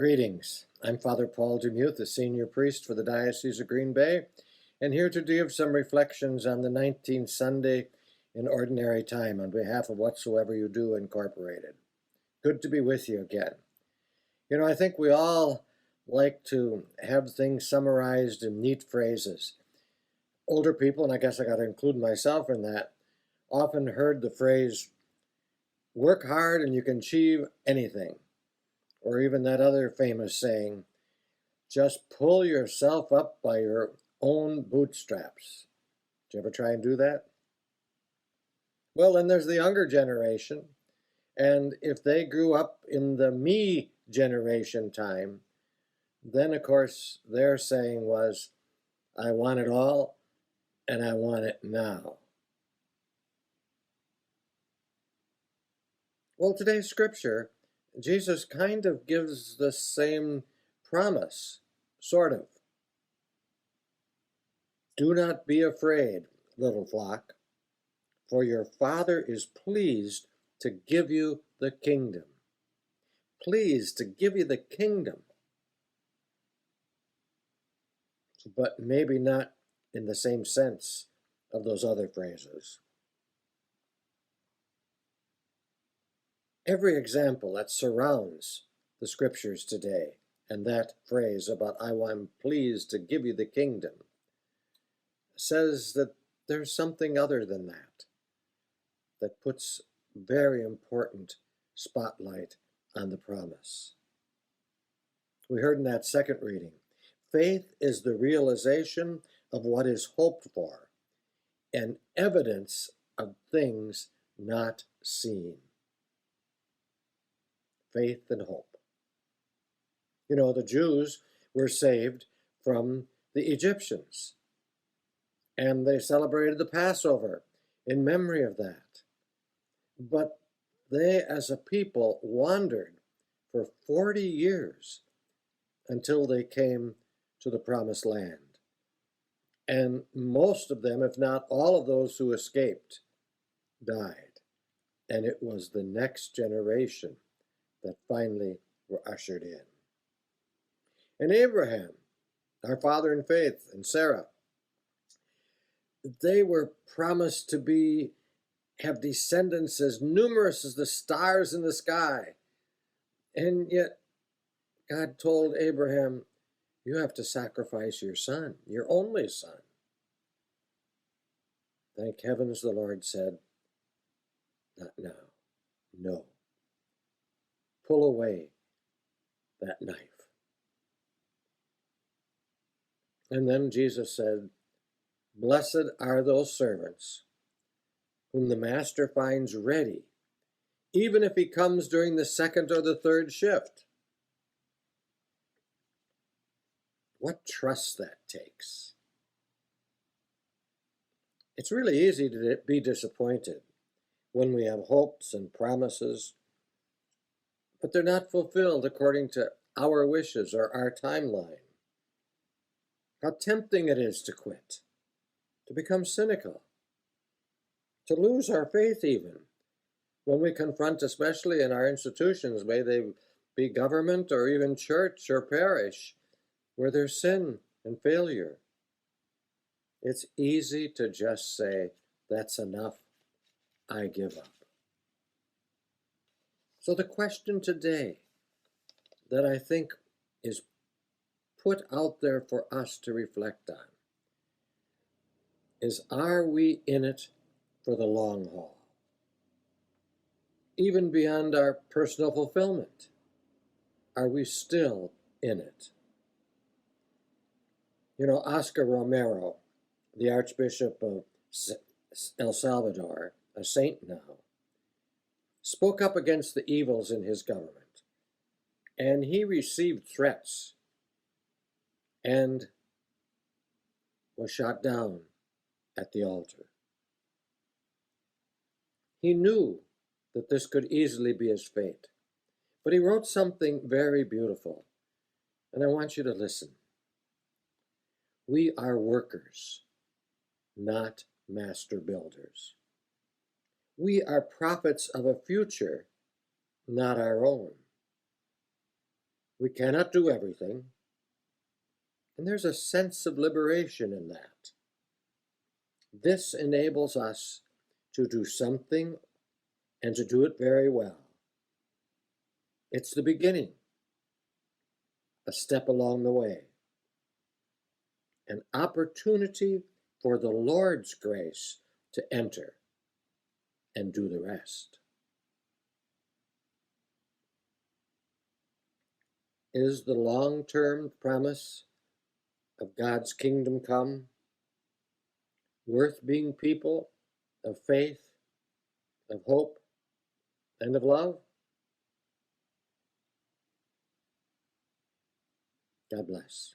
Greetings. I'm Father Paul Demuth, the senior priest for the Diocese of Green Bay, and here to give some reflections on the 19th Sunday in Ordinary Time on behalf of Whatsoever You Do Incorporated. Good to be with you again. I think we all like to have things summarized in neat phrases. Older people, and I guess I got to include myself in that, often heard the phrase, work hard and you can achieve anything. Or even that other famous saying, just pull yourself up by your own bootstraps. Did you ever try and do that? Well, then there's the younger generation. And if they grew up in the me generation time, then of course their saying was, I want it all and I want it now. Well, today's scripture, Jesus kind of gives the same promise, sort of. Do not be afraid, little flock, for your Father is pleased to give you the kingdom. Pleased to give you the kingdom. But maybe not in the same sense of those other phrases. Every example that surrounds the scriptures today and that phrase about I am pleased to give you the kingdom says that there's something other than that puts very important spotlight on the promise. We heard in that second reading, faith is the realization of what is hoped for and evidence of things not seen. Faith and hope. The Jews were saved from the Egyptians, and they celebrated the Passover in memory of that. But they, as a people, wandered for 40 years until they came to the Promised Land. And most of them, if not all of those who escaped, died. And it was the next generation that finally were ushered in. And Abraham, our father in faith, and Sarah, they were promised to have descendants as numerous as the stars in the sky. And yet God told Abraham, you have to sacrifice your son, your only son. Thank heavens the Lord said, not now, no. Pull away that knife. And then Jesus said, blessed are those servants whom the master finds ready, even if he comes during the second or the third shift. What trust that takes. It's really easy to be disappointed when we have hopes and promises, but they're not fulfilled according to our wishes or our timeline. How tempting it is to quit, to become cynical, to lose our faith even, when we confront, especially in our institutions, may they be government or even church or parish, where there's sin and failure. It's easy to just say, that's enough, I give up. So the question today that I think is put out there for us to reflect on is, are we in it for the long haul? Even beyond our personal fulfillment, are we still in it? Oscar Romero, the Archbishop of El Salvador, a saint now, spoke up against the evils in his government, and he received threats and was shot down at the altar. He knew that this could easily be his fate, but he wrote something very beautiful, and I want you to listen. We are workers, not master builders. We are prophets of a future, not our own. We cannot do everything, and there's a sense of liberation in that. This enables us to do something and to do it very well. It's the beginning, a step along the way, an opportunity for the Lord's grace to enter and do the rest. Is the long-term promise of God's kingdom come worth being people of faith, of hope, and of love? God bless.